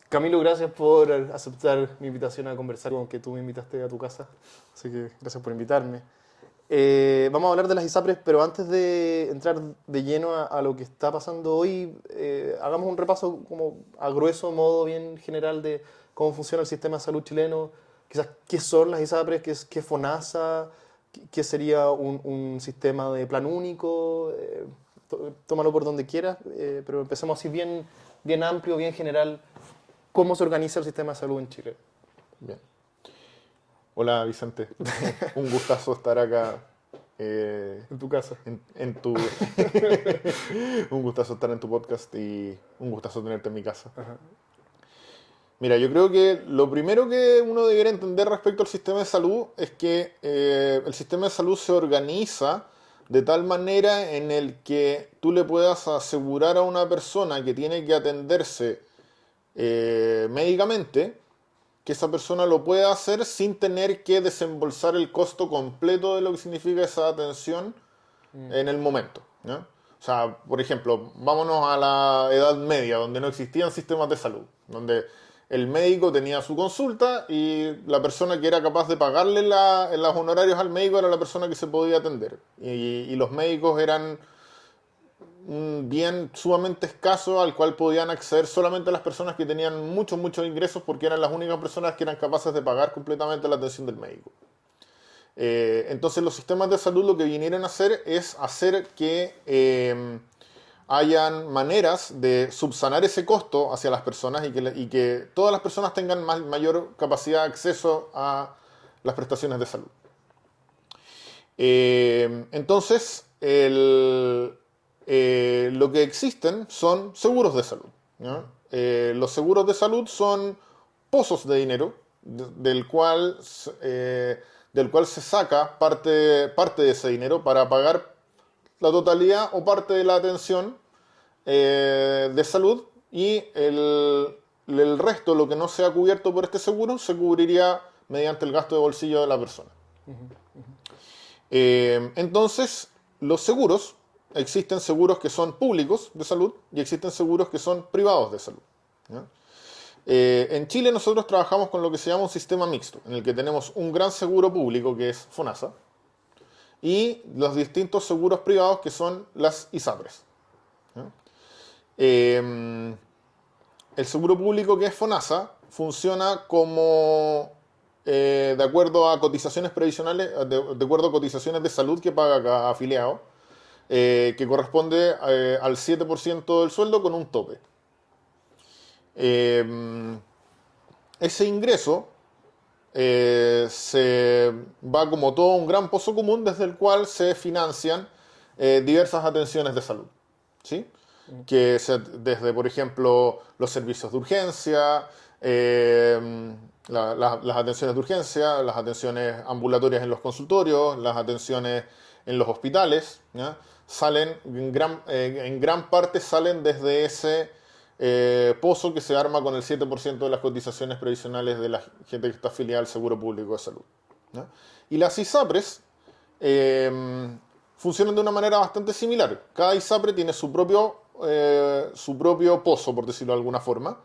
Camilo, gracias por aceptar mi invitación a conversar, aunque tú me invitaste a tu casa. Así que gracias por invitarme. Vamos a hablar de las ISAPRES, pero antes de entrar de lleno a lo que está pasando hoy, hagamos un repaso como a grueso modo, bien general, de cómo funciona el sistema de salud chileno. Quizás qué son las ISAPRES, qué es FONASA, qué sería un sistema de plan único. Tómalo por donde quieras, pero empecemos así bien amplio, bien general. ¿Cómo se organiza el sistema de salud en Chile? Bien. Hola Vicente, un gustazo estar acá En tu casa. en tu... un gustazo estar en tu podcast y un gustazo tenerte en mi casa. Ajá. Mira, yo creo que lo primero que uno debería entender respecto al sistema de salud es que el sistema de salud se organiza de tal manera en el que tú le puedas asegurar a una persona que tiene que atenderse médicamente, que esa persona lo pueda hacer sin tener que desembolsar el costo completo de lo que significa esa atención Mm. en el momento, ¿no? O sea, por ejemplo, vámonos a la Edad Media, donde no existían sistemas de salud, donde el médico tenía su consulta y la persona que era capaz de pagarle los honorarios al médico era la persona que se podía atender. Y los médicos eran un bien sumamente escaso al cual podían acceder solamente las personas que tenían muchos ingresos porque eran las únicas personas que eran capaces de pagar completamente la atención del médico. Entonces los sistemas de salud lo que vinieron a hacer es hacer que hayan maneras de subsanar ese costo hacia las personas y que todas las personas tengan mayor capacidad de acceso a las prestaciones de salud. Entonces, lo que existen son seguros de salud, ¿no? Los seguros de salud son pozos de dinero del cual se saca parte de ese dinero para pagar la totalidad o parte de la atención de salud y el resto, lo que no sea cubierto por este seguro, se cubriría mediante el gasto de bolsillo de la persona. Entonces, los seguros, existen seguros que son públicos de salud y existen seguros que son privados de salud, ¿ya? En Chile nosotros trabajamos con lo que se llama un sistema mixto, en el que tenemos un gran seguro público que es FONASA y los distintos seguros privados que son las ISAPRES, ¿ya? Eh, el seguro público que es FONASA funciona como de acuerdo a cotizaciones previsionales, de acuerdo a cotizaciones de salud que paga cada afiliado, que corresponde al 7% del sueldo con un tope. Eh, Ese ingreso se va como todo un gran pozo común desde el cual se financian diversas atenciones de salud, ¿sí? Desde, por ejemplo, los servicios de urgencia, las atenciones de urgencia, las atenciones ambulatorias en los consultorios, las atenciones en los hospitales, ¿ya? En gran parte salen desde ese pozo que se arma con el 7% de las cotizaciones previsionales de la gente que está afiliada al Seguro Público de Salud, ¿ya? Y las ISAPRES funcionan de una manera bastante similar. Cada ISAPRE tiene su propio pozo, por decirlo de alguna forma,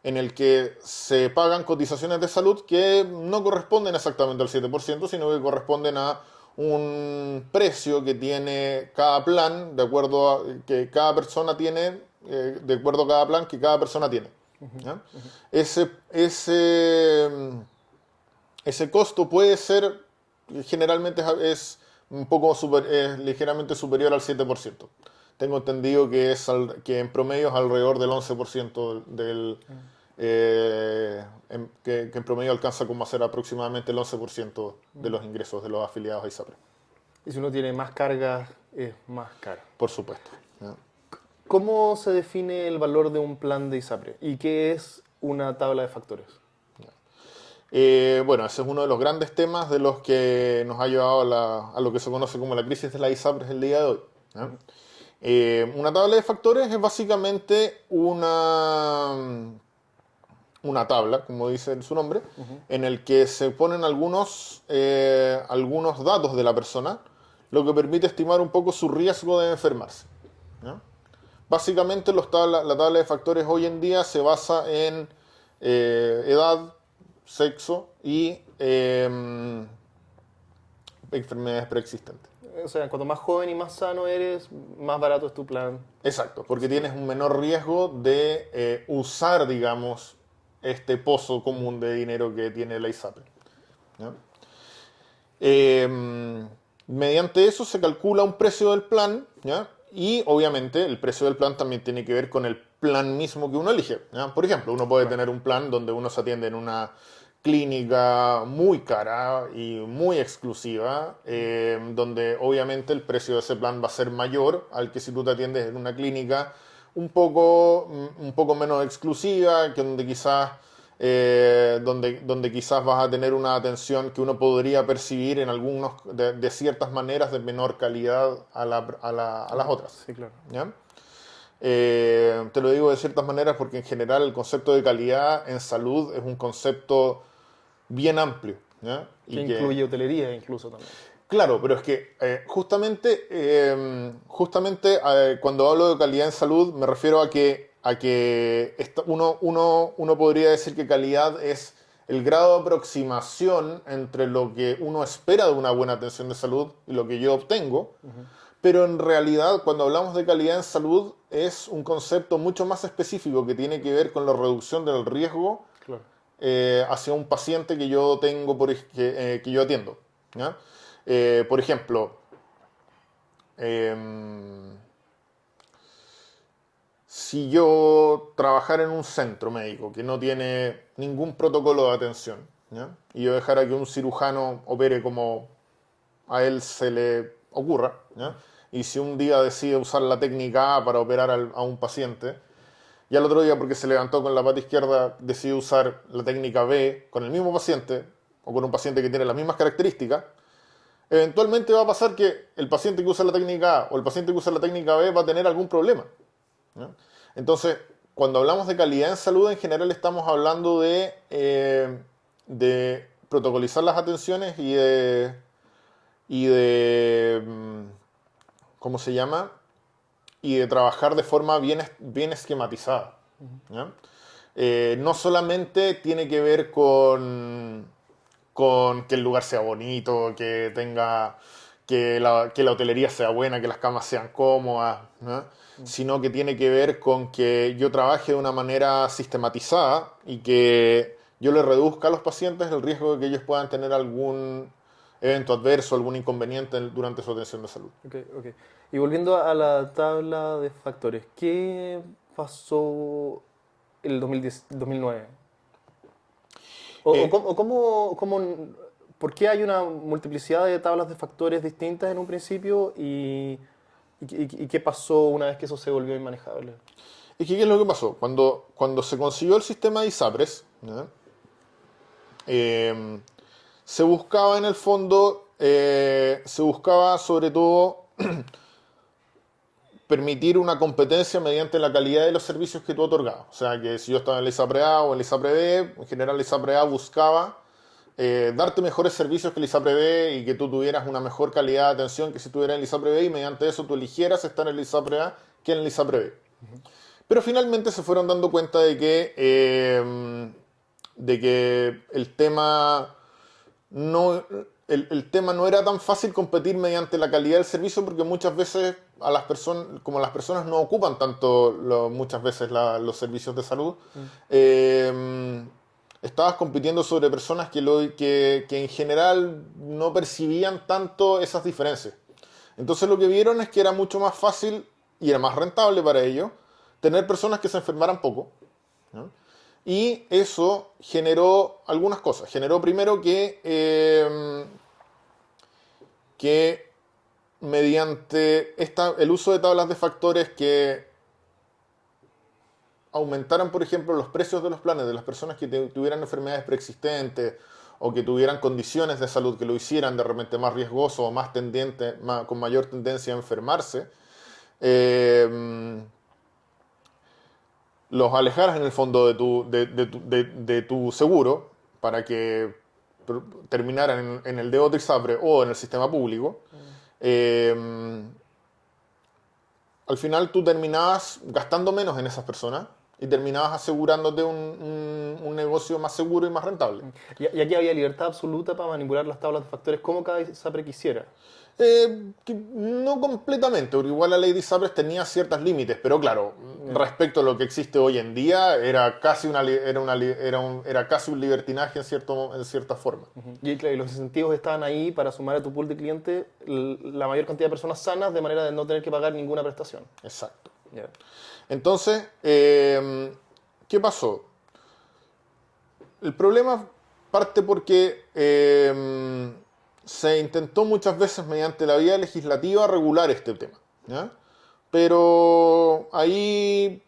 en el que se pagan cotizaciones de salud que no corresponden exactamente al 7%, sino que corresponden a un precio que tiene cada plan, de acuerdo a que cada persona tiene, de acuerdo a cada plan que cada persona tiene, ¿ya? Ese costo puede ser, generalmente es un poco es ligeramente superior al 7%. Tengo entendido que en promedio es alrededor del 11% que en promedio alcanza como a ser aproximadamente el 11% de los ingresos de los afiliados a ISAPRE. Y si uno tiene más cargas, es más caro. Por supuesto, ¿ya? ¿Cómo se define el valor de un plan de ISAPRE? ¿Y qué es una tabla de factores? Bueno, ese es uno de los grandes temas de los que nos ha llevado a lo que se conoce como la crisis de la ISAPRES el día de hoy, ¿ya? Una tabla de factores es básicamente una tabla, como dice su nombre, en el que se ponen algunos datos de la persona, lo que permite estimar un poco su riesgo de enfermarse, ¿ya? Básicamente la tabla de factores hoy en día se basa en edad, sexo y enfermedades preexistentes. O sea, cuanto más joven y más sano eres, más barato es tu plan. Exacto, porque tienes un menor riesgo de usar, digamos, este pozo común de dinero que tiene la ISAPRE. ¿Ya? Mediante eso se calcula un precio del plan, ¿ya? Y obviamente el precio del plan también tiene que ver con el plan mismo que uno elige, ¿ya? Por ejemplo, uno puede tener un plan donde uno se atiende en una clínica muy cara y muy exclusiva, donde obviamente el precio de ese plan va a ser mayor al que si tú te atiendes en una clínica un poco menos exclusiva, que donde quizás donde quizás vas a tener una atención que uno podría percibir en algunos, de ciertas maneras de menor calidad a las otras. Sí, claro. ¿Ya? Te lo digo de ciertas maneras porque en general el concepto de calidad en salud es un concepto bien amplio. ¿Ya? Que incluye hotelería incluso también. Claro, pero es que cuando hablo de calidad en salud me refiero a que uno podría decir que calidad es el grado de aproximación entre lo que uno espera de una buena atención de salud y lo que yo obtengo, pero en realidad cuando hablamos de calidad en salud es un concepto mucho más específico que tiene que ver con la reducción del riesgo Claro. hacia un paciente que yo tengo que yo atiendo. ¿Ya? Por ejemplo, si yo trabajara en un centro médico que no tiene ningún protocolo de atención, ¿ya? Y yo dejara que un cirujano opere como a él se le ocurra, ¿ya? Y si un día decide usar la técnica A para operar a un paciente, y al otro día porque se levantó con la pata izquierda decide usar la técnica B con el mismo paciente o con un paciente que tiene las mismas características, eventualmente va a pasar que el paciente que usa la técnica A o el paciente que usa la técnica B va a tener algún problema, ¿no? Entonces, cuando hablamos de calidad en salud, en general estamos hablando de protocolizar las atenciones y de ¿cómo se llama? Y de trabajar de forma bien esquematizada, ¿ya? No solamente tiene que ver con que el lugar sea bonito, que tenga, que la hotelería sea buena, que las camas sean cómodas, ¿no? Sino que tiene que ver con que yo trabaje de una manera sistematizada y que yo le reduzca a los pacientes el riesgo de que ellos puedan tener algún evento adverso, algún inconveniente durante su atención de salud. Ok, ok. Y volviendo a la tabla de factores, ¿qué pasó en el 2010, 2009? Eh, ¿Por qué hay una multiplicidad de tablas de factores distintas en un principio y qué pasó una vez que eso se volvió inmanejable? Es que, ¿qué es lo que pasó? Cuando se consiguió el sistema de ISAPRES, ¿ya? Eh, se buscaba en el fondo, se buscaba sobre todo permitir una competencia mediante la calidad de los servicios que tú otorgabas. O sea, que si yo estaba en la ISAPRE A o en la ISAPRE B, en general la ISAPRE A buscaba darte mejores servicios que la ISAPRE B y que tú tuvieras una mejor calidad de atención que si estuvieras en la ISAPRE B y mediante eso tú eligieras estar en la ISAPRE A que en la ISAPRE B. Pero finalmente se fueron dando cuenta de que no, el tema no era tan fácil competir mediante la calidad del servicio porque muchas veces a las personas, como las personas no ocupan tanto muchas veces los servicios de salud, eh, estabas compitiendo sobre personas que en general no percibían tanto esas diferencias. Entonces lo que vieron es que era mucho más fácil y era más rentable para ellos tener personas que se enfermaran poco, ¿no? Y eso generó algunas cosas. Generó primero que mediante el uso de tablas de factores que aumentaran, por ejemplo, los precios de los planes de las personas que tuvieran enfermedades preexistentes o que tuvieran condiciones de salud que lo hicieran de repente más riesgoso o más tendiente, con mayor tendencia a enfermarse, eh, los alejaras en el fondo de tu seguro para que terminaran en el de otro ISAPRE o en el sistema público, eh, al final tú terminabas gastando menos en esas personas y terminabas asegurándote un negocio más seguro y más rentable. Y aquí había libertad absoluta para manipular las tablas de factores como cada ISAPRE quisiera. No completamente, porque igual la ley de ISAPRES tenía ciertos límites, pero claro, respecto a lo que existe hoy en día, era casi, era casi un libertinaje en cierta forma. Y, claro, y los incentivos estaban ahí para sumar a tu pool de clientes la mayor cantidad de personas sanas de manera de no tener que pagar ninguna prestación. Exacto. Yeah. Entonces, ¿qué pasó? El problema parte porque se intentó muchas veces mediante la vía legislativa regular este tema, ¿ya? Pero ahí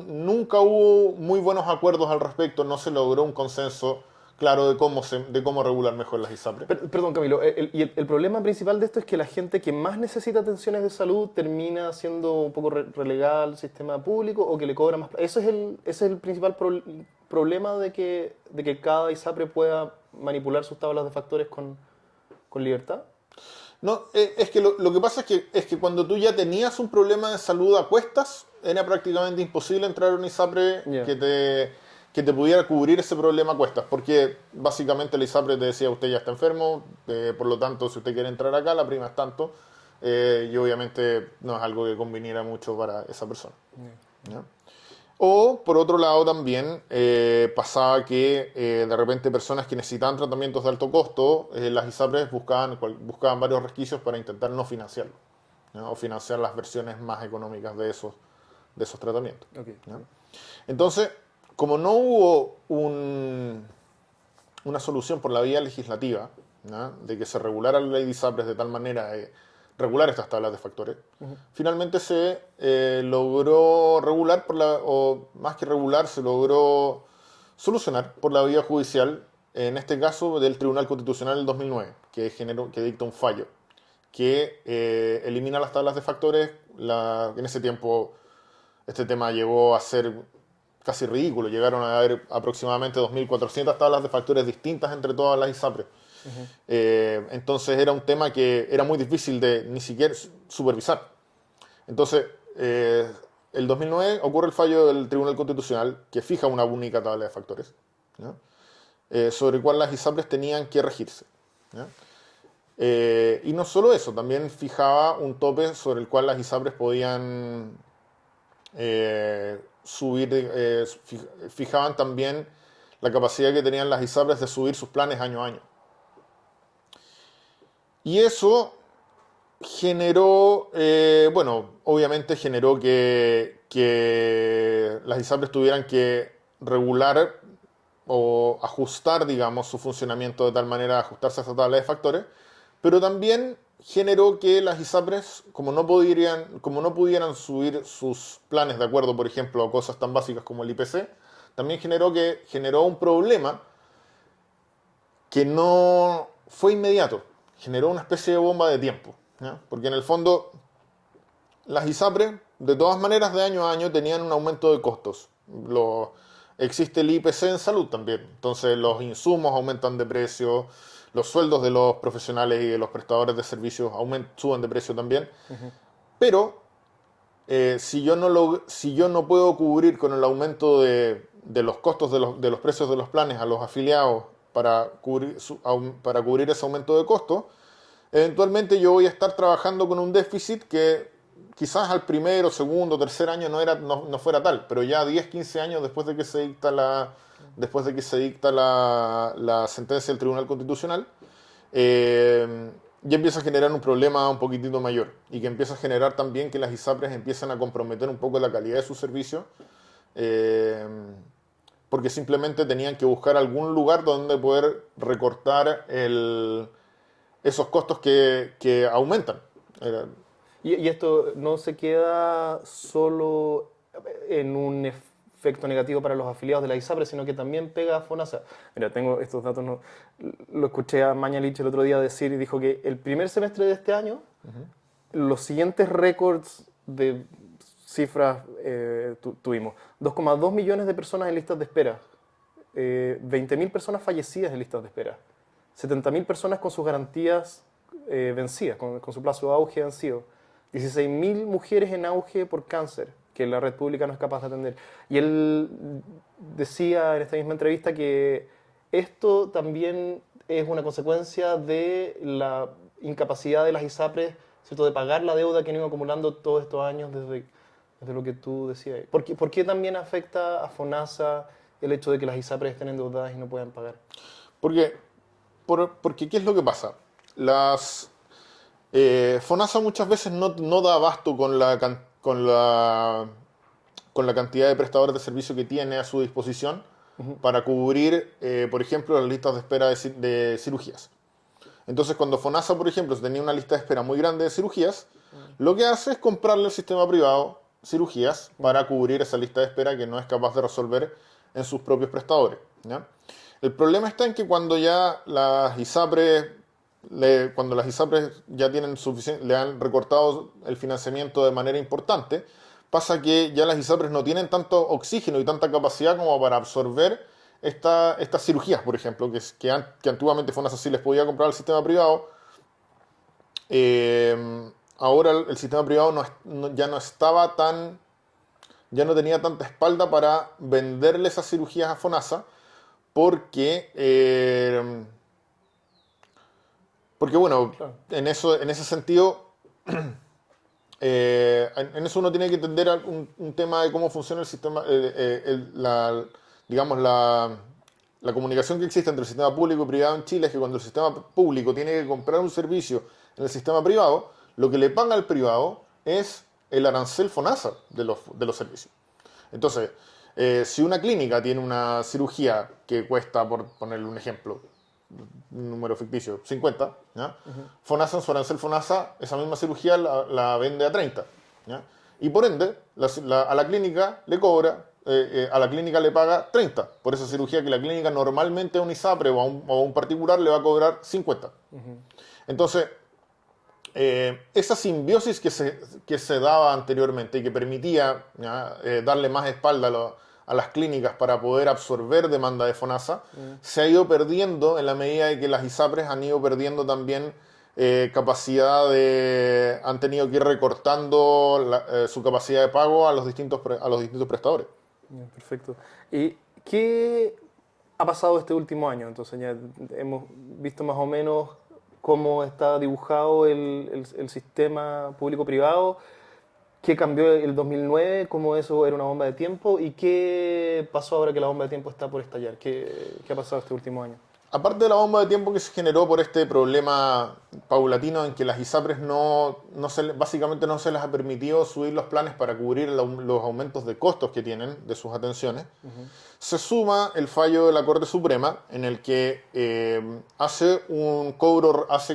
nunca hubo muy buenos acuerdos al respecto, no se logró un consenso claro de cómo regular mejor las ISAPRES. Perdón, Camilo, el problema principal de esto es que la gente que más necesita atenciones de salud termina siendo un poco relegada al sistema público o que le cobra más. Ese es el principal problema de que cada ISAPRE pueda manipular sus tablas de factores con libertad. No, es que lo que pasa es que cuando tú ya tenías un problema de salud a cuestas, era prácticamente imposible entrar a un ISAPRE Yeah. que te pudiera cubrir ese problema a cuestas, porque básicamente el ISAPRE te decía, usted ya está enfermo, por lo tanto, si usted quiere entrar acá, la prima es tanto, y obviamente no es algo que conviniera mucho para esa persona. ¿Ya? O, por otro lado, también pasaba que de repente personas que necesitaban tratamientos de alto costo, las ISAPRES buscaban varios resquicios para intentar no financiarlo, ¿no? O financiar las versiones más económicas de esos tratamientos. Okay. ¿No? Entonces, como no hubo una solución por la vía legislativa, ¿no? De que se regulara la ley de ISAPRES de tal manera de regular estas tablas de factores, finalmente se logró regular, o más que regular, se logró solucionar por la vía judicial, en este caso del Tribunal Constitucional del 2009, que dicta un fallo que elimina las tablas de factores. En ese tiempo este tema llegó a ser casi ridículo. Llegaron a haber aproximadamente 2.400 tablas de factores distintas entre todas las ISAPRES. Entonces era un tema que era muy difícil de ni siquiera supervisar. Entonces, el 2009 ocurre el fallo del Tribunal Constitucional que fija una única tabla de factores, ¿no? Sobre el cual las ISAPRES tenían que regirse, ¿no? Y no solo eso, también fijaba un tope sobre el cual las ISAPRES podían fijaban también la capacidad que tenían las ISAPRES de subir sus planes año a año. Y eso generó, obviamente generó que las ISAPRES tuvieran que regular o ajustar, digamos, su funcionamiento de tal manera de ajustarse a esa tabla de factores, pero también generó que las ISAPRES, como no pudieran subir sus planes de acuerdo, por ejemplo, a cosas tan básicas como el IPC, también generó un problema que no fue inmediato, generó una especie de bomba de tiempo, ¿ya? Porque en el fondo las ISAPRES, de todas maneras, de año a año tenían un aumento de costos. Existe el IPC en salud también, entonces los insumos aumentan de precio, los sueldos de los profesionales y de los prestadores de servicios suben de precio también. Pero si yo no puedo cubrir con el aumento de los costos de los precios de los planes a los afiliados para cubrir ese aumento de costos, eventualmente yo voy a estar trabajando con un déficit que quizás al primero, segundo, tercer año no fuera tal, pero ya 10, 15 años después de que se dicta la sentencia del Tribunal Constitucional, ya empieza a generar un problema un poquitito mayor, y que empieza a generar también que las ISAPRES empiezan a comprometer un poco la calidad de su servicio, porque simplemente tenían que buscar algún lugar donde poder recortar esos costos que aumentan. Y esto no se queda solo en un efecto negativo para los afiliados de la ISAPRE, sino que también pega a FONASA. Mira, tengo estos datos, lo escuché a Mañalich el otro día decir, y dijo que el primer semestre de este año, los siguientes récords de cifras tuvimos. 2,2 millones de personas en listas de espera, 20.000 personas fallecidas en listas de espera, 70.000 personas con sus garantías vencidas, con su plazo de auge vencido, 16.000 mujeres en auge por cáncer, que la red pública no es capaz de atender. Y él decía en esta misma entrevista que esto también es una consecuencia de la incapacidad de las ISAPRES, ¿cierto?, de pagar la deuda que han ido acumulando todos estos años desde lo que tú decías. ¿Por qué también afecta a FONASA el hecho de que las ISAPRES estén endeudadas y no puedan pagar? Porque, porque ¿qué es lo que pasa? FONASA muchas veces no da abasto con la cantidad de prestadores de servicio que tiene a su disposición para cubrir, por ejemplo, las listas de espera de cirugías. Entonces, cuando FONASA, por ejemplo, tenía una lista de espera muy grande de cirugías, lo que hace es comprarle al sistema privado cirugías para cubrir esa lista de espera que no es capaz de resolver en sus propios prestadores, ¿ya? El problema está en que cuando ya las ISAPRES, cuando las ISAPRES ya tienen le han recortado el financiamiento de manera importante, pasa que ya las ISAPRES no tienen tanto oxígeno y tanta capacidad como para absorber estas cirugías, por ejemplo, que antiguamente FONASA sí les podía comprar al sistema privado. Ahora el sistema privado ya no estaba ya no tenía tanta espalda para venderle esas cirugías a FONASA porque, porque bueno, Claro. en ese sentido, en eso uno tiene que entender un tema de cómo funciona el sistema, digamos, la comunicación que existe entre el sistema público y privado en Chile es que cuando el sistema público tiene que comprar un servicio en el sistema privado, lo que le paga al privado es el arancel FONASA de los servicios. Entonces, si una clínica tiene una cirugía que cuesta, por ponerle un ejemplo, un número ficticio, 50, ¿ya? FONASA, en su arancel FONASA, esa misma cirugía la vende a 30, ¿ya? Y por ende, a la clínica le cobra, a la clínica le paga 30 por esa cirugía que la clínica normalmente a un ISAPRE o a un particular le va a cobrar 50. Entonces, esa simbiosis que se daba anteriormente y que permitía, ¿ya?, darle más espalda a las clínicas para poder absorber demanda de FONASA, se ha ido perdiendo en la medida de que las ISAPRES han ido perdiendo también capacidad han tenido que ir recortando su capacidad de pago a los distintos prestadores. Ya, perfecto. ¿Y qué ha pasado este último año? Entonces ya hemos visto más o menos cómo está dibujado el sistema público-privado, qué cambió el 2009, cómo eso era una bomba de tiempo y qué pasó ahora que la bomba de tiempo está por estallar. ¿Qué ha pasado este último año? Aparte de la bomba de tiempo que se generó por este problema paulatino en que las ISAPRES básicamente no se les ha permitido subir los planes para cubrir los aumentos de costos que tienen de sus atenciones, se suma el fallo de la Corte Suprema en el que hace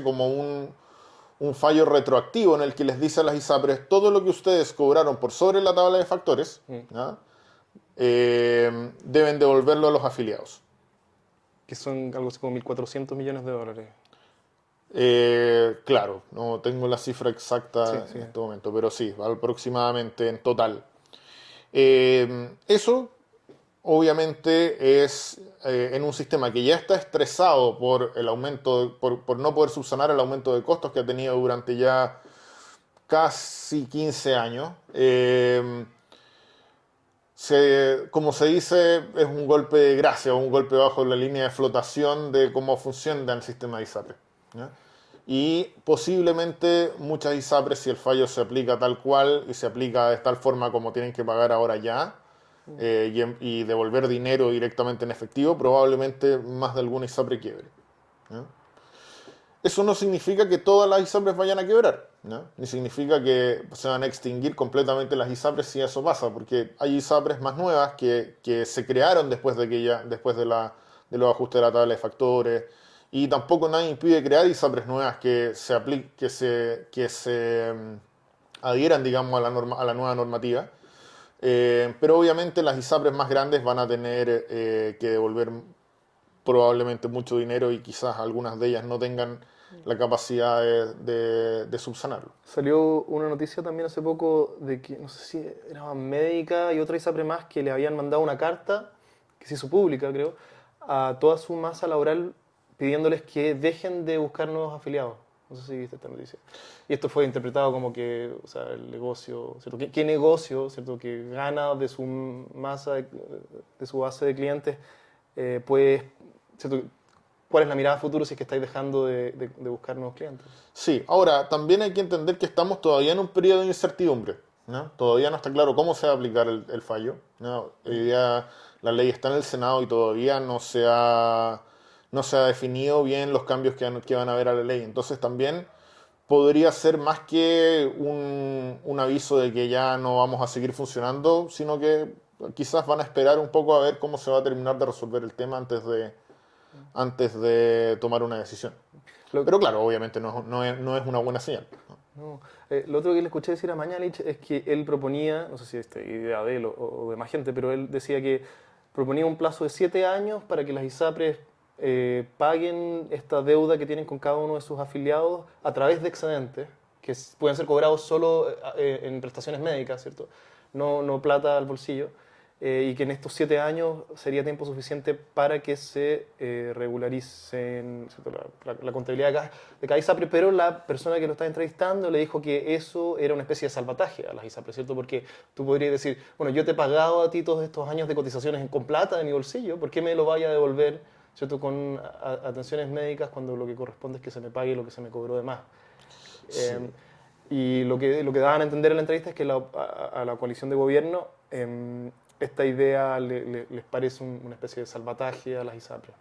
como un fallo retroactivo en el que les dice a las ISAPRES todo lo que ustedes cobraron por sobre la tabla de factores, ¿ya?, deben devolverlo a los afiliados. Que son algo así como 1.400 millones de dólares. Claro, no tengo la cifra exacta en este momento, pero sí, aproximadamente en total. Eso, obviamente, es en un sistema que ya está estresado por el aumento, por no poder subsanar el aumento de costos que ha tenido durante ya casi 15 años. Como se dice, es un golpe de gracia o un golpe bajo la línea de flotación de cómo funciona el sistema de ISAPRES, ¿ya? Y posiblemente muchas ISAPRES, si el fallo se aplica tal cual y se aplica de tal forma como tienen que pagar ahora ya, y devolver dinero directamente en efectivo, probablemente más de alguna ISAPRE quiebre, ¿ya? Eso no significa que todas las ISAPRES vayan a quebrar, ¿no? Ni significa que se van a extinguir completamente las ISAPRES si eso pasa, porque hay ISAPRES más nuevas que se crearon después de los ajustes de la tabla de factores, y tampoco nadie impide crear ISAPRES nuevas que se adhieran, digamos, a la nueva normativa. Pero obviamente las ISAPRES más grandes van a tener que devolver probablemente mucho dinero y quizás algunas de ellas no tengan la capacidad de subsanarlo. Salió una noticia también hace poco de que, no sé si era médica y otra ISAPRE más, que le habían mandado una carta, que se hizo pública, creo, a toda su masa laboral pidiéndoles que dejen de buscar nuevos afiliados. No sé si viste esta noticia. Y esto fue interpretado como que, o sea, el negocio, ¿cierto? ¿Qué negocio, ¿cierto? Que gana de su masa, de su base de clientes, pues, ¿cierto? ¿Cuál es la mirada a futuro si es que estáis dejando de buscar nuevos clientes? Sí, ahora también hay que entender que estamos todavía en un periodo de incertidumbre, ¿no? Todavía no está claro cómo se va a aplicar el fallo, ¿no? Hoy día la ley está en el Senado y todavía no se ha definido bien los cambios que van a haber a la ley. Entonces también podría ser más que un aviso de que ya no vamos a seguir funcionando, sino que quizás van a esperar un poco a ver cómo se va a terminar de resolver el tema antes de tomar una decisión. Lo, Pero claro, obviamente no es una buena señal. no, lo otro que le escuché decir a Mañalich es que él proponía, no sé si es idea de él o de más gente, pero él decía que proponía un plazo de 7 años para que las ISAPRES paguen esta deuda que tienen con cada uno de sus afiliados a través de excedentes, que pueden ser cobrados solo en prestaciones médicas, ¿cierto? No plata al bolsillo. Y que en estos 7 años sería tiempo suficiente para que se regularicen, ¿cierto? La contabilidad de cada ISAPRE, pero la persona que lo está entrevistando le dijo que eso era una especie de salvataje a las ISAPRE, ¿cierto? Porque tú podrías decir, bueno, yo te he pagado a ti todos estos años de cotizaciones con plata de mi bolsillo, ¿por qué me lo vaya a devolver, ¿cierto? Con atenciones médicas cuando lo que corresponde es que se me pague lo que se me cobró de más. Sí. Y lo que daban a entender en la entrevista es que a la coalición de gobierno esta idea les parece una especie de salvataje a las ISAPRES.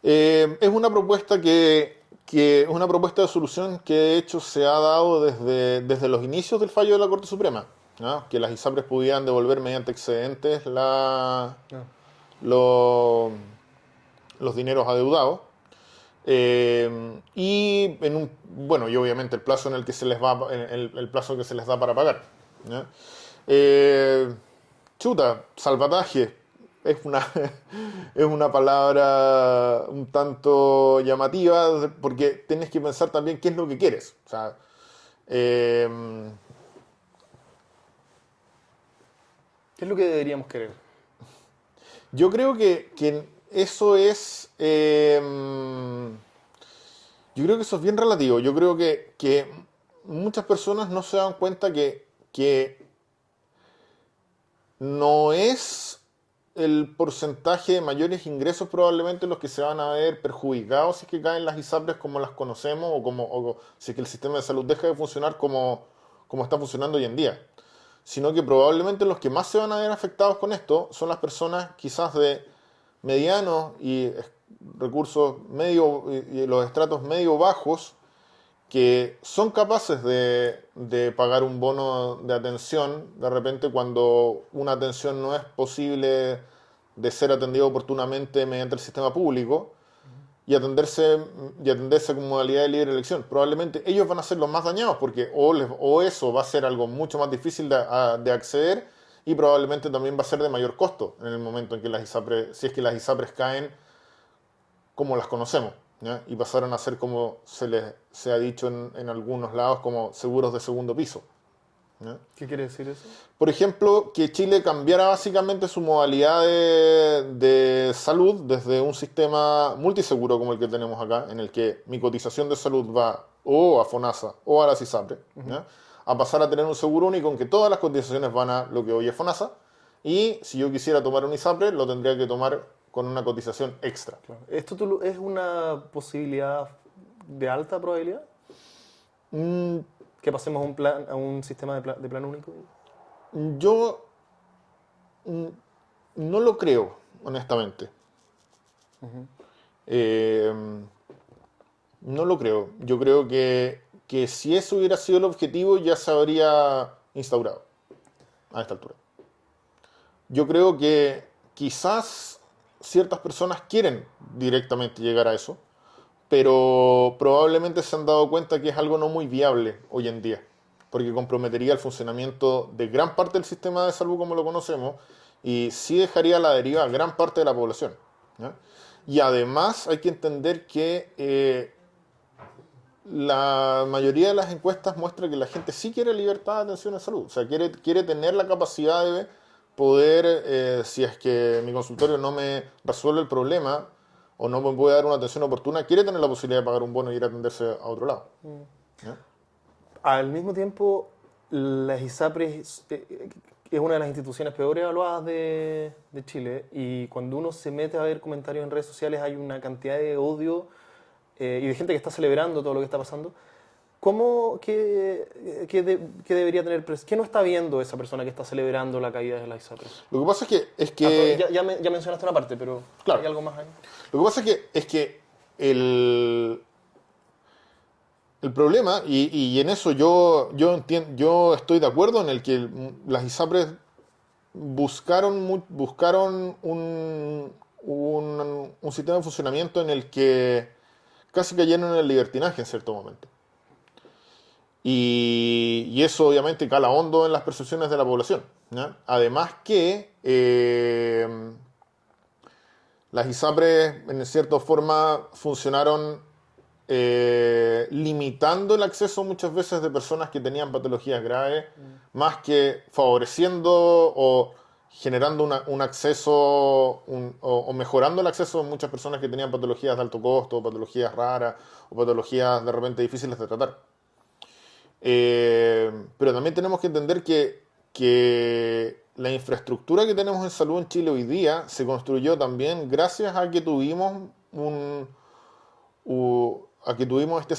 Es una propuesta que es una propuesta de solución que de hecho se ha dado desde los inicios del fallo de la Corte Suprema, ¿no? Que las ISAPRES pudieran devolver mediante excedentes No. lo- los dineros adeudados. Y obviamente el plazo en el que se les va, el plazo que se les da para pagar, ¿no? Eh, salvataje es una, es una palabra un tanto llamativa porque tienes que pensar también qué es lo que quieres. O sea, eh, ¿Qué es lo que deberíamos querer? yo creo que eso es. Yo creo que eso es bien relativo. Yo creo que muchas personas no se dan cuenta que no es el porcentaje de mayores ingresos probablemente los que se van a ver perjudicados si es que caen las ISAPRES como las conocemos o si es que el sistema de salud deja de funcionar como está funcionando hoy en día, sino que probablemente los que más se van a ver afectados con esto son las personas quizás de medianos y recursos medio y los estratos medio bajos que son capaces de pagar un bono de atención de repente cuando una atención no es posible de ser atendida oportunamente mediante el sistema público y atenderse con modalidad de libre elección. Probablemente ellos van a ser los más dañados porque o eso va a ser algo mucho más difícil de acceder y probablemente también va a ser de mayor costo en el momento en que si es que las ISAPRES caen como las conocemos, ¿ya? Y pasaron a ser como se ha dicho en algunos lados como seguros de segundo piso, ¿ya? ¿Qué quiere decir eso? Por ejemplo, que Chile cambiara básicamente su modalidad de salud desde un sistema multiseguro como el que tenemos acá, en el que mi cotización de salud va o a FONASA o a la CISAPRE, ¿ya? A pasar a tener un seguro único en que todas las cotizaciones van a lo que hoy es FONASA, y si yo quisiera tomar un ISAPRE, lo tendría que tomar con una cotización extra. Claro. ¿Esto es una posibilidad de alta probabilidad? Mm, ¿Que pasemos a un sistema de plan único? yo mm, no lo creo, honestamente. Eh, no lo creo. Yo creo que si eso hubiera sido el objetivo, ya se habría instaurado a esta altura. Yo creo que quizás ciertas personas quieren directamente llegar a eso, pero probablemente se han dado cuenta que es algo no muy viable hoy en día, porque comprometería el funcionamiento de gran parte del sistema de salud como lo conocemos y sí dejaría a la deriva a gran parte de la población, ¿ya? Y además hay que entender que la mayoría de las encuestas muestra que la gente sí quiere libertad de atención en salud, o sea, quiere tener la capacidad de poder, si es que mi consultorio no me resuelve el problema, o no me puede dar una atención oportuna, quiere tener la posibilidad de pagar un bono y ir a atenderse a otro lado. ¿Ya? Al mismo tiempo, las ISAPRES es una de las instituciones peores evaluadas de Chile, y cuando uno se mete a ver comentarios en redes sociales hay una cantidad de odio y de gente que está celebrando todo lo que está pasando. ¿Cómo, qué debería tener qué no está viendo esa persona que está celebrando la caída de la ISAPRES? Lo que pasa es Ah, pero que ya mencionaste una parte, pero claro, ¿hay algo más ahí? lo que pasa es que el problema, y en eso yo estoy de acuerdo en el que las ISAPRES buscaron un sistema de funcionamiento en el que casi cayeron en el libertinaje en cierto momento. Y eso obviamente cala hondo en las percepciones de la población, ¿ya? Además que las ISAPRES en cierta forma funcionaron limitando el acceso muchas veces de personas que tenían patologías graves, más que favoreciendo o generando un acceso o mejorando el acceso de muchas personas que tenían patologías de alto costo, patologías raras o patologías de repente difíciles de tratar. Pero también tenemos que entender que la infraestructura que tenemos en salud en Chile hoy día se construyó también gracias a que tuvimos este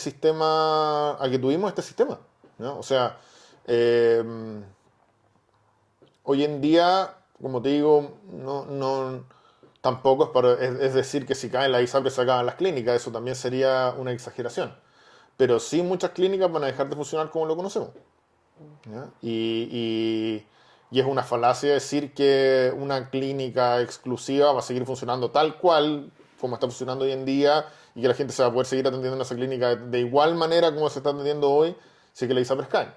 sistema, ¿no? O sea, eh, hoy en día, como te digo, tampoco es decir que si caen las ISAPRES se acaban las clínicas, eso también sería una exageración. Pero sí muchas clínicas van a dejar de funcionar como lo conocemos, ¿ya? Y es una falacia decir que una clínica exclusiva va a seguir funcionando tal cual como está funcionando hoy en día y que la gente se va a poder seguir atendiendo en esa clínica de igual manera como se está atendiendo hoy si es que la ISAPRES caen.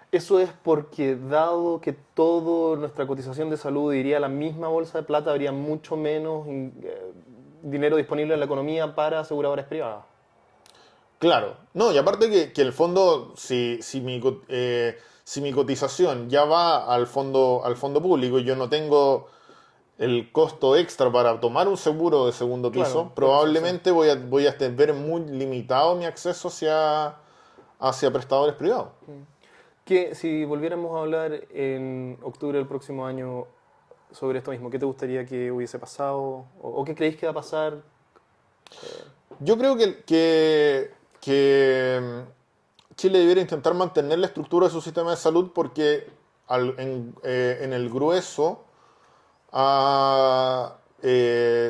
Eso es porque, dado que toda nuestra cotización de salud iría a la misma bolsa de plata, habría mucho menos dinero disponible en la economía para aseguradoras privadas. Claro, no, y aparte que en el fondo, si mi cotización ya va al fondo público y yo no tengo el costo extra para tomar un seguro de segundo piso, Claro, por eso sí. probablemente voy a ver muy limitado mi acceso hacia prestadores privados. Que si volviéramos a hablar en octubre del próximo año sobre esto mismo, ¿qué te gustaría que hubiese pasado? O qué creéis que va a pasar? Yo creo que Chile debiera intentar mantener la estructura de su sistema de salud porque en el grueso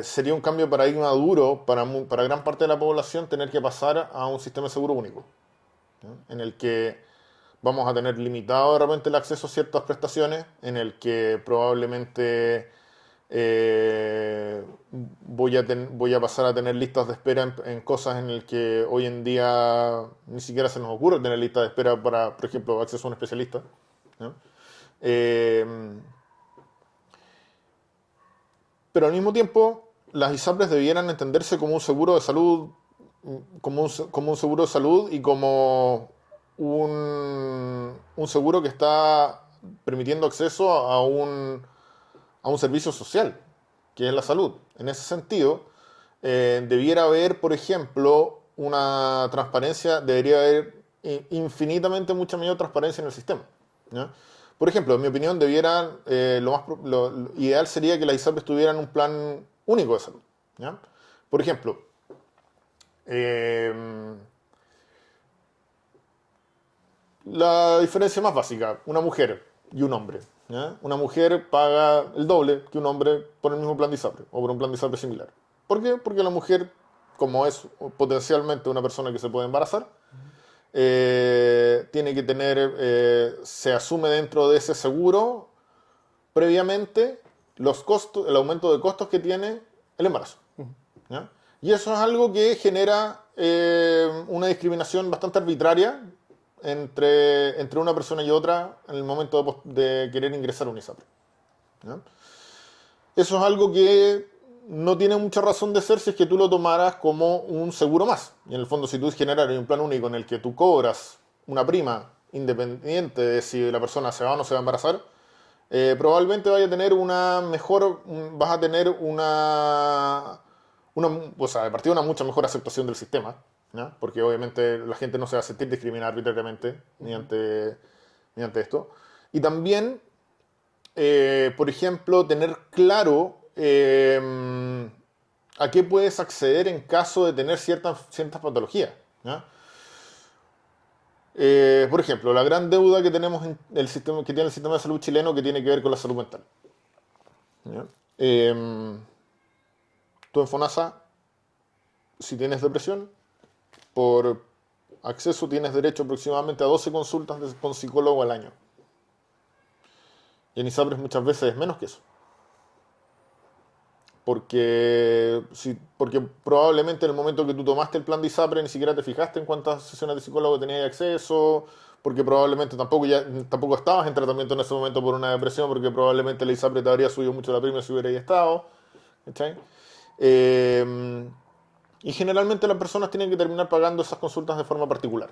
sería un cambio de paradigma duro para gran parte de la población tener que pasar a un sistema de seguro único, ¿no? En el que vamos a tener limitado de repente el acceso a ciertas prestaciones, en el que probablemente voy a pasar a tener listas de espera en cosas en el que hoy en día ni siquiera se nos ocurre tener listas de espera para, por ejemplo, acceso a un especialista, ¿no? Eh, pero al mismo tiempo, las ISAPRES debieran entenderse como un seguro de salud, como un seguro de salud y como un seguro que está permitiendo acceso a un servicio social, que es la salud. En ese sentido, debiera haber, por ejemplo, una transparencia, debería haber infinitamente mucha mayor transparencia en el sistema, ¿ya? Por ejemplo, en mi opinión, lo ideal sería que las ISAPRES tuvieran un plan único de salud, ¿ya? Por ejemplo, eh, la diferencia más básica, una mujer y un hombre, ¿ya? Una mujer paga el doble que un hombre por el mismo plan de ISAPRE o por un plan de ISAPRE similar. ¿Por qué? Porque la mujer, como es potencialmente una persona que se puede embarazar, tiene que se asume dentro de ese seguro previamente los costos, el aumento de costos que tiene el embarazo, ¿ya? Y eso es algo que genera una discriminación bastante arbitraria entre una persona y otra en el momento de querer ingresar a un ISAPRE, ¿ya? Eso es algo que no tiene mucha razón de ser si es que tú lo tomaras como un seguro más. Y en el fondo, si tú generaras un plan único en el que tú cobras una prima independiente de si la persona se va o no se va a embarazar, probablemente vaya a tener una mejor, vas a tener o sea, de partida una mucha mejor aceptación del sistema, ¿ya? Porque obviamente la gente no se va a sentir discriminada arbitrariamente mediante esto. Y también, por ejemplo, tener claro a qué puedes acceder en caso de tener ciertas patologías, ¿ya? Por ejemplo, la gran deuda que tenemos en el sistema, que tiene el sistema de salud chileno que tiene que ver con la salud mental, ¿ya? Tú en FONASA, si tienes depresión, por acceso tienes derecho aproximadamente a 12 consultas con psicólogo al año. Y en ISAPRES muchas veces es menos que eso. Porque probablemente en el momento que tú tomaste el plan de ISAPRE ni siquiera te fijaste en cuántas sesiones de psicólogo tenías acceso, porque probablemente tampoco estabas en tratamiento en ese momento por una depresión, porque probablemente el ISAPRE te habría subido mucho la prima si hubiera estado. ¿Cachai? Y generalmente las personas tienen que terminar pagando esas consultas de forma particular,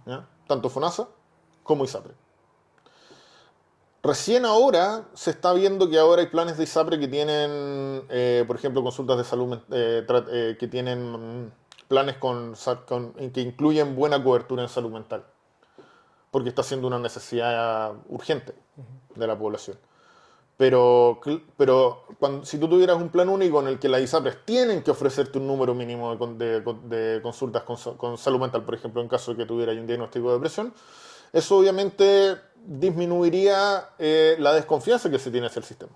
¿ya? Tanto FONASA como ISAPRE. Recién ahora se está viendo que ahora hay planes de ISAPRE que tienen, por ejemplo, consultas de salud, que tienen planes que incluyen buena cobertura en salud mental, porque está siendo una necesidad urgente de la población. Pero si tú tuvieras un plan único en el que las ISAPRES tienen que ofrecerte un número mínimo de consultas con salud mental, por ejemplo, en caso de que tuvieras un diagnóstico de depresión, eso obviamente disminuiría la desconfianza que se tiene hacia el sistema.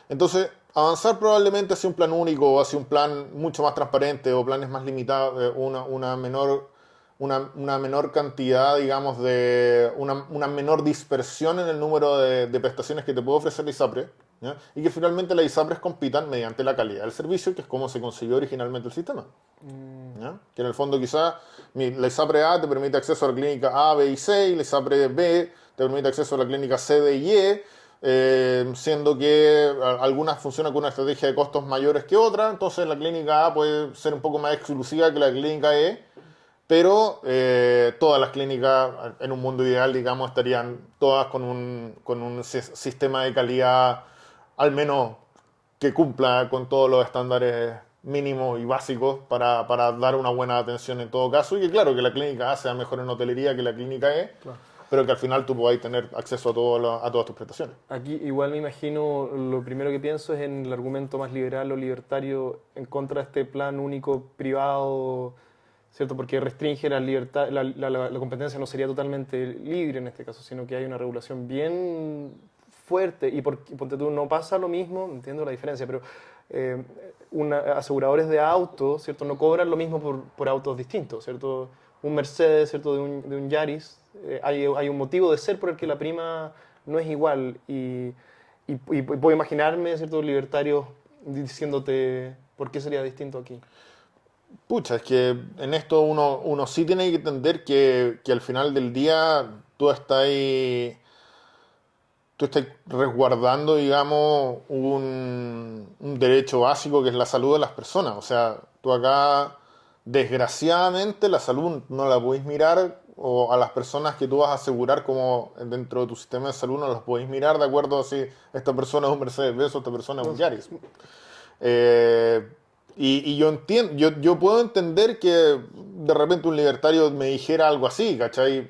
Entonces, avanzar probablemente hacia un plan único o hacia un plan mucho más transparente o planes más limitados, una menor cantidad, digamos, una menor dispersión en el número de prestaciones que te puede ofrecer la ISAPRE, ¿ya? Y que finalmente las ISAPRES compitan mediante la calidad del servicio, que es como se concibió originalmente el sistema. ¿Ya? Que en el fondo quizás la ISAPRE A te permite acceso a la clínica A, B y C, y la ISAPRE B te permite acceso a la clínica C, D y E, siendo que algunas funcionan con una estrategia de costos mayores que otras, entonces la clínica A puede ser un poco más exclusiva que la clínica E, pero todas las clínicas en un mundo ideal, digamos, estarían todas con un sistema de calidad al menos que cumpla con todos los estándares mínimos y básicos para dar una buena atención en todo caso, y que claro, que la clínica A sea mejor en hotelería que la clínica E, claro, pero que al final tú podáis tener acceso a todas tus prestaciones. Aquí igual me imagino, lo primero que pienso es en el argumento más liberal o libertario en contra de este plan único privado, ¿cierto? Porque restringe la libertad, la competencia no sería totalmente libre en este caso, sino que hay una regulación bien fuerte y porque tú no pasa lo mismo, entiendo la diferencia, pero aseguradores de autos, ¿cierto? No cobran lo mismo por autos distintos, ¿cierto? Un Mercedes, ¿cierto? De un Yaris, hay un motivo de ser por el que la prima no es igual y puedo imaginarme, ¿cierto? Libertarios diciéndote por qué sería distinto aquí. Pucha, es que en esto uno sí tiene que entender que al final del día tú estás resguardando, digamos, un derecho básico que es la salud de las personas. O sea, tú acá, desgraciadamente, la salud no la podéis mirar, o a las personas que tú vas a asegurar como dentro de tu sistema de salud no las podéis mirar de acuerdo a si esta persona es un Mercedes-Benz o esta persona es un Yaris. Eh, y yo entiendo, yo puedo entender que de repente un libertario me dijera algo así, ¿cachai?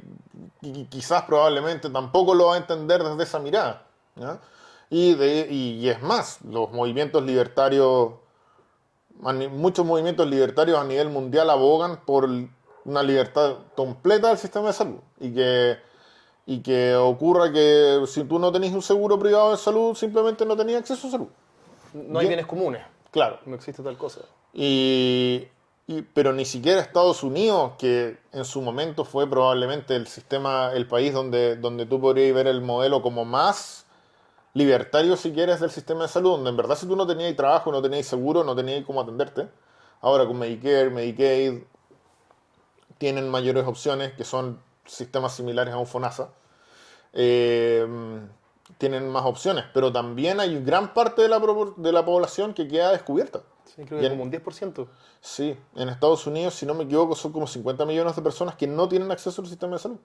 Y quizás probablemente tampoco lo va a entender desde esa mirada, ¿ya? Y es más, los movimientos libertarios, muchos movimientos libertarios a nivel mundial abogan por una libertad completa del sistema de salud y que ocurra que si tú no tenés un seguro privado de salud, simplemente no tenías acceso a salud. No hay bienes comunes. Claro. No existe tal cosa. Pero ni siquiera Estados Unidos, que en su momento fue probablemente el país donde tú podrías ver el modelo como más libertario, si quieres, del sistema de salud, donde en verdad si tú no tenías trabajo, no tenías seguro, no tenías cómo atenderte. Ahora con Medicare, Medicaid, tienen mayores opciones, que son sistemas similares a un FONASA. Tienen más opciones, pero también hay gran parte de la población que queda descubierta. Sí, creo que como un 10%. Sí, en Estados Unidos, si no me equivoco, son como 50 millones de personas que no tienen acceso al sistema de salud.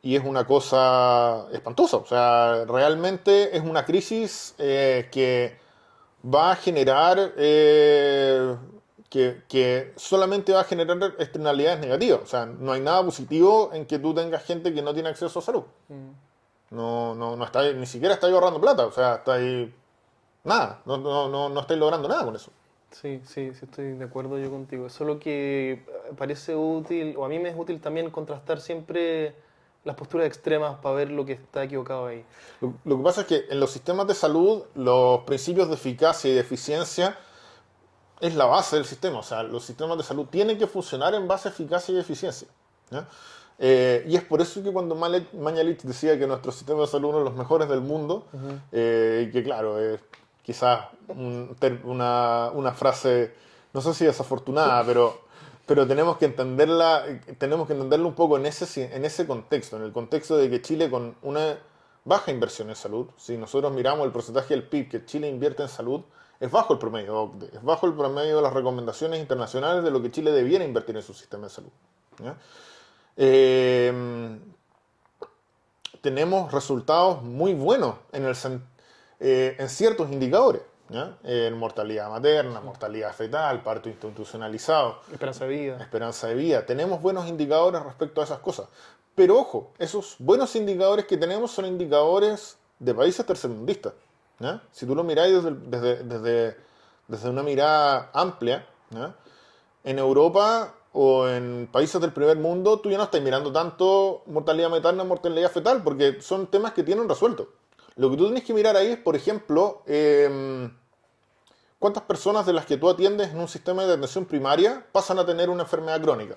Y es una cosa espantosa. O sea, realmente es una crisis que va a generar que solamente va a generar externalidades negativas. O sea, no hay nada positivo en que tú tengas gente que no tiene acceso a salud. No está, ni siquiera está ahorrando plata. O sea, está ahí nada. No estáis logrando nada con eso. Sí, sí, sí, estoy de acuerdo yo contigo. Solo que parece útil, o a mí me es útil también contrastar siempre las posturas extremas para ver lo que está equivocado ahí. Lo que pasa es que en los sistemas de salud, los principios de eficacia y de eficiencia es la base del sistema. O sea, los sistemas de salud tienen que funcionar en base a eficacia y eficiencia. ¿Ya? Y es por eso que cuando Mañalich decía que nuestro sistema de salud es uno de los mejores del mundo, y que claro, es quizás una frase, no sé si desafortunada, pero tenemos que entenderla un poco en ese contexto, en el contexto de que Chile con una baja inversión en salud, si nosotros miramos el porcentaje del PIB que Chile invierte en salud, es bajo el promedio OCDE, es bajo el promedio de las recomendaciones internacionales de lo que Chile debiera invertir en su sistema de salud. ¿Ya? Eh, Tenemos resultados muy buenos en ciertos indicadores, ¿ya? En mortalidad materna, mortalidad fetal, parto institucionalizado, Esperanza de vida. esperanza de vida. Tenemos buenos indicadores respecto a esas cosas. Pero ojo, esos buenos indicadores que tenemos son indicadores de países tercermundistas, ¿ya? Si tú lo miráis desde una mirada amplia, ¿ya? En Europa o en países del primer mundo, tú ya no estás mirando tanto mortalidad materna, mortalidad fetal, porque son temas que tienen resuelto. Lo que tú tienes que mirar ahí es, por ejemplo, cuántas personas de las que tú atiendes en un sistema de atención primaria pasan a tener una enfermedad crónica.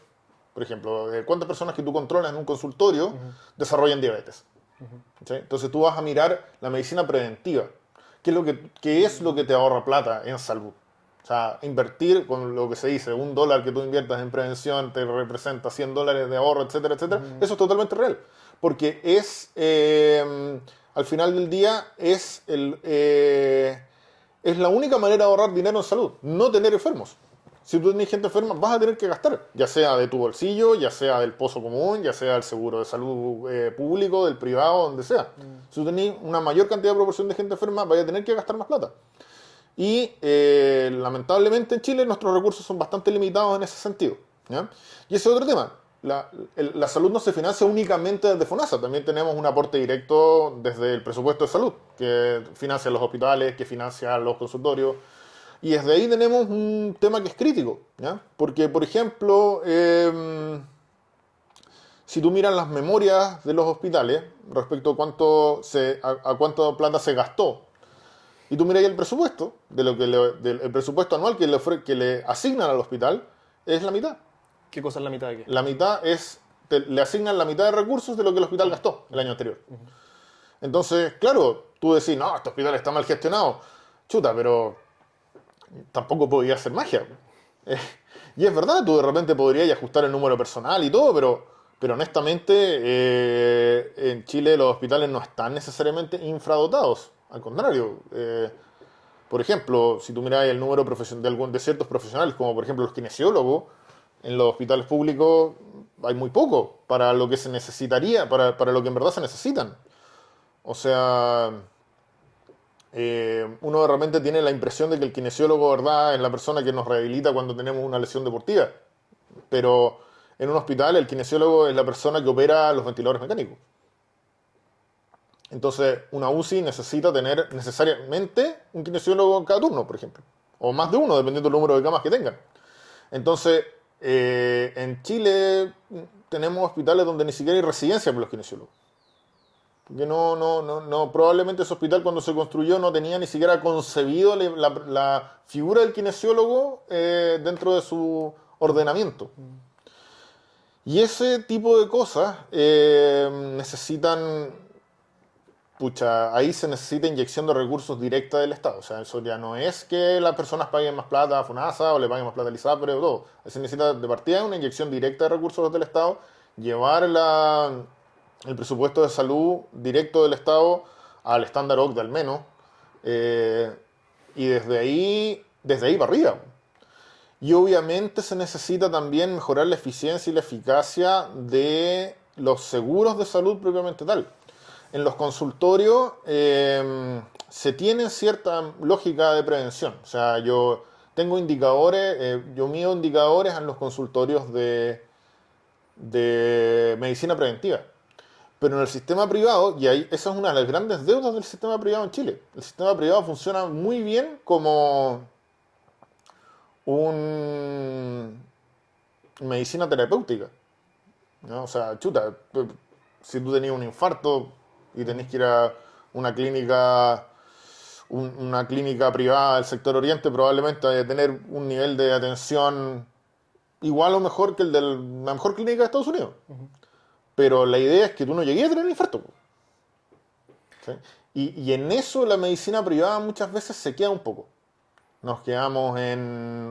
Por ejemplo, cuántas personas que tú controlas en un consultorio desarrollan diabetes. ¿Sí? Entonces tú vas a mirar la medicina preventiva. ¿Qué es lo que te ahorra plata en salud? O sea, invertir con lo que se dice, $1 que tú inviertas en prevención te representa $100 de ahorro, etcétera, etcétera. Eso es totalmente real. Porque al final del día, es la única manera de ahorrar dinero en salud, no tener enfermos. Si tú tienes gente enferma, vas a tener que gastar, ya sea de tu bolsillo, ya sea del pozo común, ya sea del seguro de salud público, del privado, donde sea. Si tú tenés una mayor cantidad de proporción de gente enferma, vas a tener que gastar más plata. Y lamentablemente en Chile nuestros recursos son bastante limitados en ese sentido, ¿ya? Y ese es otro tema. La salud no se financia únicamente desde FONASA, también tenemos un aporte directo desde el presupuesto de salud, que financia los hospitales, que financia los consultorios. Y desde ahí tenemos un tema que es crítico, ¿ya? Porque, por ejemplo, si tú miras las memorias de los hospitales respecto a cuánto plata se gastó, y tú miras el presupuesto, el presupuesto anual que le asignan al hospital, es la mitad. ¿Qué cosa es la mitad de qué? La mitad le asignan la mitad de recursos de lo que el hospital gastó el año anterior. Entonces, claro, tú decís, no, este hospital está mal gestionado. Chuta, pero tampoco podía hacer magia. Y es verdad, tú de repente podrías ajustar el número personal y todo, pero honestamente en Chile los hospitales no están necesariamente infradotados. Al contrario, por ejemplo, si tú miras el número de ciertos profesionales, como por ejemplo los kinesiólogos, en los hospitales públicos hay muy poco para lo que se necesitaría, para lo que en verdad se necesitan. O sea, uno de repente tiene la impresión de que el kinesiólogo, ¿verdad?, es la persona que nos rehabilita cuando tenemos una lesión deportiva. Pero en un hospital el kinesiólogo es la persona que opera los ventiladores mecánicos. Entonces, una UCI necesita tener necesariamente un kinesiólogo en cada turno, por ejemplo. O más de uno, dependiendo del número de camas que tengan. Entonces, en Chile tenemos hospitales donde ni siquiera hay residencia para los kinesiólogos. Porque probablemente ese hospital cuando se construyó no tenía ni siquiera concebido la figura del kinesiólogo dentro de su ordenamiento. Y ese tipo de cosas ahí se necesita inyección de recursos directa del Estado. O sea, eso ya no es que las personas paguen más plata a FONASA o le paguen más plata al ISAPRE o todo. Ahí se necesita de partida una inyección directa de recursos del Estado, llevar el presupuesto de salud directo del Estado al estándar OCDE al menos, y desde ahí para arriba. Y obviamente se necesita también mejorar la eficiencia y la eficacia de los seguros de salud propiamente tal. en los consultorios se tiene cierta lógica de prevención. O sea, yo tengo indicadores, yo mido indicadores en los consultorios de medicina preventiva. Pero en el sistema privado, y ahí esa es una de las grandes deudas del sistema privado en Chile. El sistema privado funciona muy bien como un medicina terapéutica, ¿no? O sea, chuta, si tú tenías un infarto y tenés que ir a una clínica, una clínica privada del sector oriente, probablemente vaya a tener un nivel de atención igual o mejor que el de la mejor clínica de Estados Unidos. Pero la idea es que tú no llegues a tener un infarto, ¿sí? Y en eso la medicina privada muchas veces se queda un poco. Nos quedamos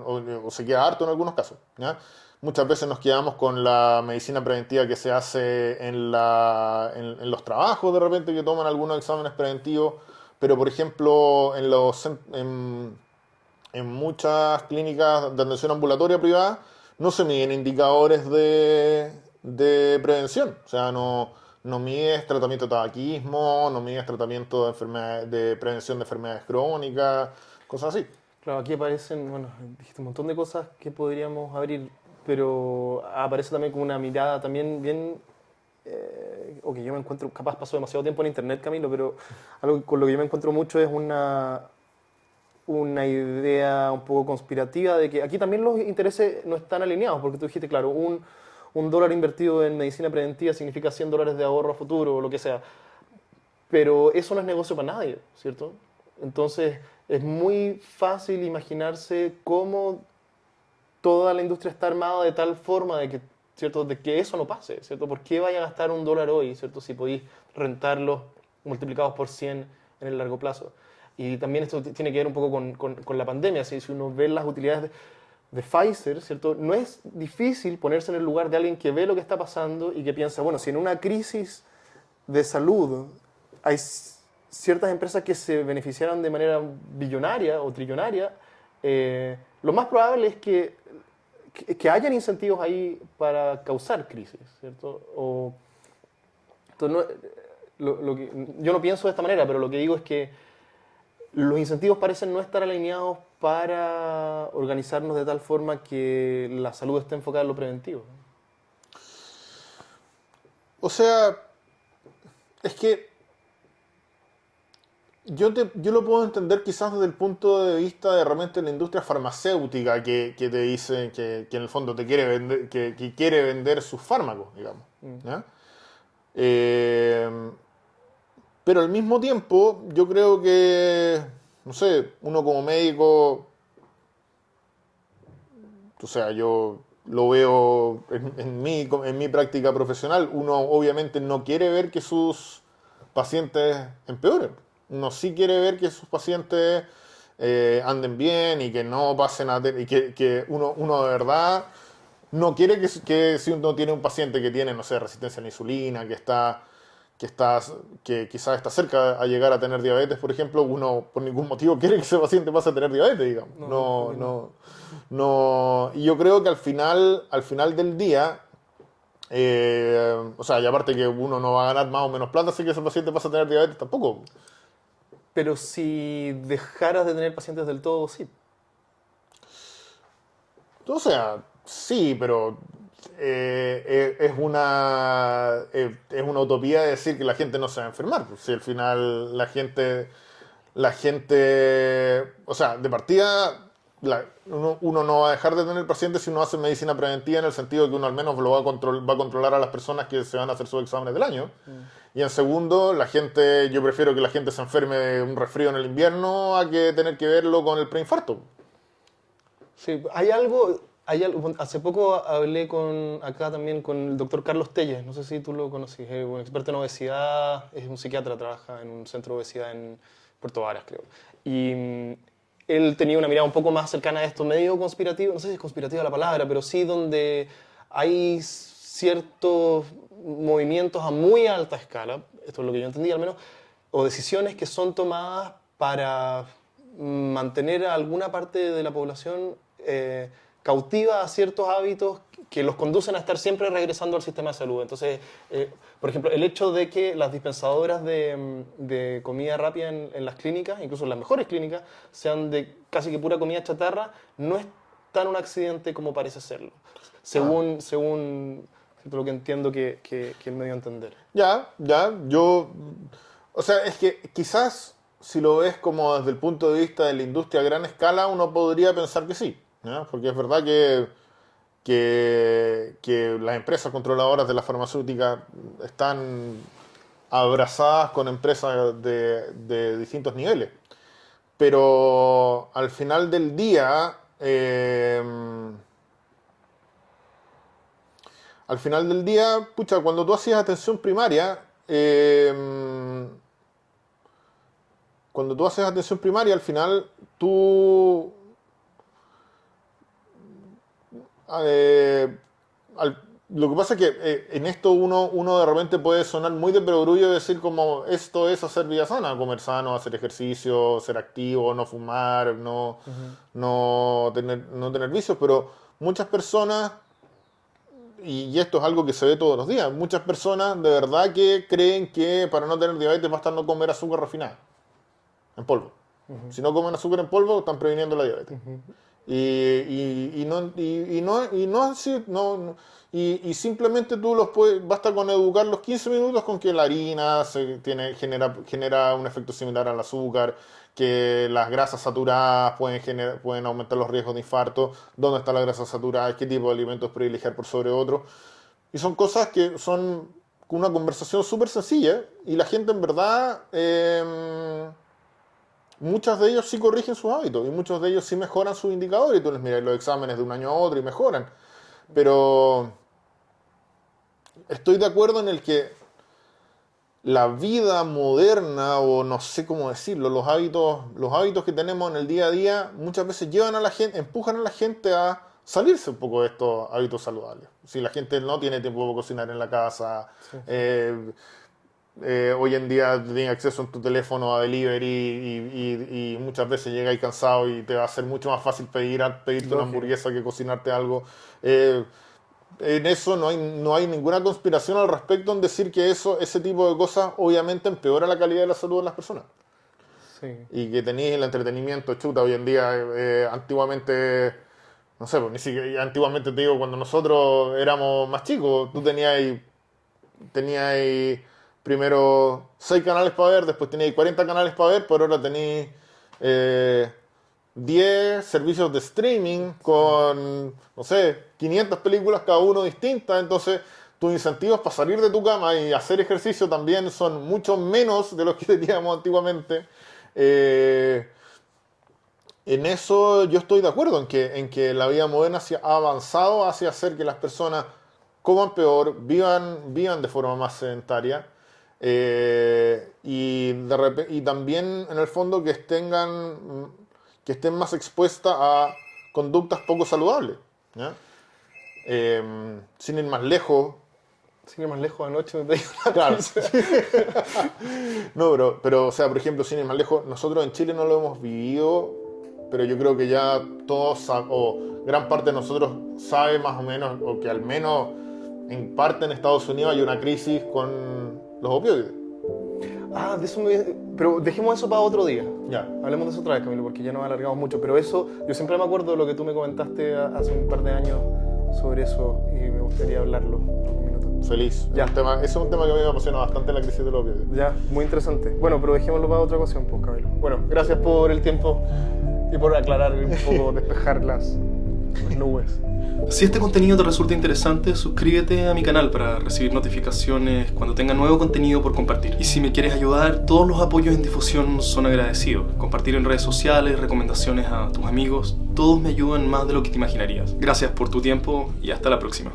o se queda harto en algunos casos, ¿ya? Muchas veces nos quedamos con la medicina preventiva que se hace en los trabajos de repente que toman algunos exámenes preventivos, pero por ejemplo en muchas clínicas de atención ambulatoria privada no se miden indicadores de prevención. O sea, no mides tratamiento de tabaquismo, no mides tratamiento de de prevención de enfermedades crónicas, cosas así. Claro, aquí aparecen, bueno, dijiste un montón de cosas que podríamos abrir, pero aparece también como una mirada también bien, o que yo me encuentro, capaz paso demasiado tiempo en internet, Camilo, pero algo con lo que yo me encuentro mucho es una idea un poco conspirativa de que aquí también los intereses no están alineados, porque tú dijiste, claro, un dólar invertido en medicina preventiva significa $100 de ahorro a futuro o lo que sea, pero eso no es negocio para nadie, ¿cierto? Entonces es muy fácil imaginarse cómo toda la industria está armada de tal forma de que, ¿cierto? De que eso no pase, ¿cierto? ¿Por qué vaya a gastar $1 hoy, ¿cierto? Si podéis rentarlos multiplicados por 100 en el largo plazo. Y también esto tiene que ver un poco con la pandemia. Si uno ve las utilidades de Pfizer, ¿cierto? No es difícil ponerse en el lugar de alguien que ve lo que está pasando y que piensa, bueno, si en una crisis de salud hay ciertas empresas que se beneficiaron de manera billonaria o trillonaria, lo más probable es que hayan incentivos ahí para causar crisis, ¿cierto? Entonces, yo no pienso de esta manera, pero lo que digo es que los incentivos parecen no estar alineados para organizarnos de tal forma que la salud esté enfocada en lo preventivo. O sea, es que yo lo puedo entender quizás desde el punto de vista de realmente la industria farmacéutica que te dice que en el fondo te quiere vender, que quiere vender sus fármacos, digamos. ¿Ya? Eh, pero al mismo tiempo, yo creo que, no sé, uno como médico, o sea, yo lo veo en mi práctica profesional, uno obviamente no quiere ver que sus pacientes empeoren. Uno sí quiere ver que sus pacientes anden bien y que no pasen y que uno de verdad no quiere que si uno tiene un paciente que tiene, no sé, resistencia a la insulina, que está, que quizás está cerca a llegar a tener diabetes, por ejemplo, uno por ningún motivo quiere que ese paciente pase a tener diabetes, digamos. No, No, obvio no. no, no. Y yo creo que al final del día, o sea, y aparte que uno no va a ganar más o menos plata, así que ese paciente pasa a tener diabetes tampoco. Pero si dejaras de tener pacientes del todo, sí. O sea, sí, pero es una utopía decir que la gente no se va a enfermar. Pues, si al final la gente, o sea, de partida, uno no va a dejar de tener pacientes si uno hace medicina preventiva en el sentido que uno al menos lo va a controlar a las personas que se van a hacer sus exámenes del año. Y en segundo, yo prefiero que la gente se enferme de un resfrío en el invierno a que tener que verlo con el preinfarto. Sí, bueno, hace poco hablé acá también con el doctor Carlos Telles, no sé si tú lo conoces, es un experto en obesidad, es un psiquiatra, trabaja en un centro de obesidad en Puerto Varas, creo. Y él tenía una mirada un poco más cercana a esto, medio conspirativo, no sé si es conspirativa la palabra, pero sí donde hay ciertos movimientos a muy alta escala, esto es lo que yo entendí al menos, o decisiones que son tomadas para mantener a alguna parte de la población cautiva a ciertos hábitos que los conducen a estar siempre regresando al sistema de salud. Entonces, por ejemplo, el hecho de que las dispensadoras de comida rápida en las clínicas, incluso en las mejores clínicas, sean de casi que pura comida chatarra, no es tan un accidente como parece serlo, según lo que entiendo que él me dio a entender. O sea, es que quizás si lo ves como desde el punto de vista de la industria a gran escala, uno podría pensar que sí, ¿ya? Porque es verdad que las empresas controladoras de la farmacéutica están abrazadas con empresas de distintos niveles. Pero al final del día, pucha, cuando tú hacías atención primaria, al final lo que pasa es que en esto uno de repente puede sonar muy de perogrullo y decir como esto es hacer vida sana, comer sano, hacer ejercicio, ser activo, no fumar, no tener vicios, pero muchas personas, y esto es algo que se ve todos los días, muchas personas de verdad que creen que para no tener diabetes basta no comer azúcar refinada en polvo. Si no comen azúcar en polvo están previniendo la diabetes. Y simplemente tú basta con educar los 15 minutos con que la harina genera un efecto similar al azúcar, que las grasas saturadas pueden aumentar los riesgos de infarto, dónde está la grasa saturada, qué tipo de alimentos privilegiar por sobre otro. Y son cosas que son una conversación súper sencilla y la gente en verdad, muchos de ellos sí corrigen sus hábitos y muchos de ellos sí mejoran sus indicadores y tú les miras los exámenes de un año a otro y mejoran. Pero estoy de acuerdo en el que la vida moderna, o no sé cómo decirlo, los hábitos que tenemos en el día a día muchas veces empujan a la gente a salirse un poco de estos hábitos saludables. Si la gente no tiene tiempo para cocinar en la casa, Sí. Hoy en día tienes acceso en tu teléfono a delivery y muchas veces llegas cansado y te va a ser mucho más fácil pedirte una hamburguesa que cocinarte algo. En eso no hay ninguna conspiración al respecto en decir que ese tipo de cosas obviamente empeora la calidad de la salud de las personas. Sí. Y que tenéis el entretenimiento chuta hoy en día, antiguamente, no sé, pues, ni siquiera antiguamente te digo, cuando nosotros éramos más chicos, tú tenías primero 6 canales para ver, después tenías 40 canales para ver, por ahora tenéis 10 servicios de streaming con, no sé, 500 películas cada uno distintas, entonces tus incentivos para salir de tu cama y hacer ejercicio también son mucho menos de los que teníamos antiguamente. En eso yo estoy de acuerdo, en que la vida moderna ha avanzado hacia hacer que las personas coman peor, vivan de forma más sedentaria, y también en el fondo que estén más expuestas a conductas poco saludables, ¿ya? Sin ir más lejos. Sin ir más lejos, anoche me pedí una Claro. pizza. No, pero, o sea, por ejemplo, sin ir más lejos, nosotros en Chile no lo hemos vivido, pero yo creo que ya todos, o gran parte de nosotros sabe más o menos, o que al menos en parte en Estados Unidos hay una crisis con los opioides. De eso pero dejemos eso para otro día. Ya. Hablemos de eso otra vez, Camilo, porque ya nos alargamos mucho. Pero eso, yo siempre me acuerdo de lo que tú me comentaste hace un par de años sobre eso y me gustaría hablarlo en algún minuto. Feliz. Ya. Ese es un tema que a mí me apasiona bastante, la crisis de los opioides. Ya, muy interesante. Bueno, pero dejémoslo para otra ocasión, pues, Camilo. Bueno, gracias por el tiempo y por aclarar un poco, despejar las nubes. Si este contenido te resulta interesante, suscríbete a mi canal para recibir notificaciones cuando tenga nuevo contenido por compartir. Y si me quieres ayudar, todos los apoyos en difusión son agradecidos. Compartir en redes sociales, recomendaciones a tus amigos, todos me ayudan más de lo que te imaginarías. Gracias por tu tiempo y hasta la próxima.